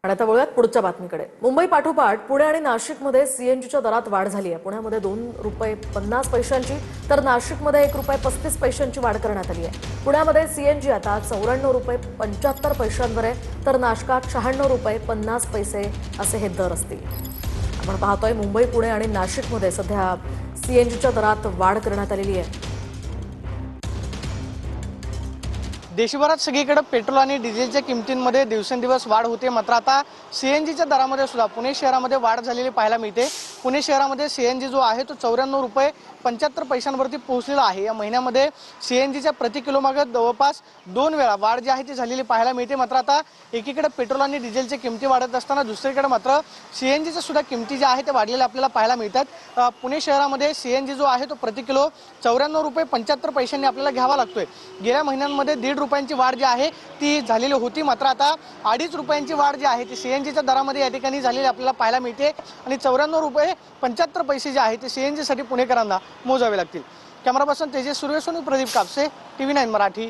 आणि आता वळूयात पुढच्या बातमीकडे। मुंबई पाठोपाठ पुणे आणि नाशिकमध्ये सीएनजीच्या दरात वाढ झाली आहे। पुण्यामध्ये ₹2.50 तर नाशिकमध्ये ₹1.35 वाढ करण्यात आली आहे। पुण्यामध्ये सीएनजी आता ₹94.75 आहे तर नाशिकात ₹96.50 असे हे दर असतील। आपण पाहतोय मुंबई, पुणे आणि नाशिकमध्ये सध्या सीएनजीच्या दरात वाढ करण्यात आलेली आहे। देशभरात सगळीकडे पेट्रोल आणि डिझेलच्या किमतींमध्ये दिवसेंदिवस वाढ होते। मात्र आता सीएनजीच्या दरामध्ये सुद्धा पुणे शहरामध्ये वाढ झालेली पाहायला मिळते। पुणे शहरामध्ये सीएनजी जो आहे तो ₹94.75 पोहोचलेला आहे। या महिन्यामध्ये सीएनजीच्या प्रति किलोमागे जवळपास 2 वेळा वाढ जी आहे ती झालेली पाहायला मिळते। मात्र आता एकीकडे पेट्रोल आणि डिझेलच्या किमती वाढत असताना दुसरीकडे मात्र सीएनजीच्या सुद्धा किमती ज्या आहेत त्या वाढलेल्या आपल्याला पाहायला मिळतात। पुणे शहरामध्ये सीएनजी जो आहे तो प्रति किलो ₹94.75 आपल्याला घ्यावा लागतोय। गेल्या महिन्यांमध्ये ₹1.5 वाढ जी आहे ती झालेली होती। मात्र आता ₹2.5 वाढ जी आहे ती सीएनजीच्या दरामध्ये या ठिकाणी झालेली आपल्याला पाहायला मिळते आणि ₹94.75 जे आहे ते सीएनजी साठी पुणेकरांना मोजावे लागतील। Camera person Tejas Suryasoni, Pradeep Kapse, TV9 Marathi.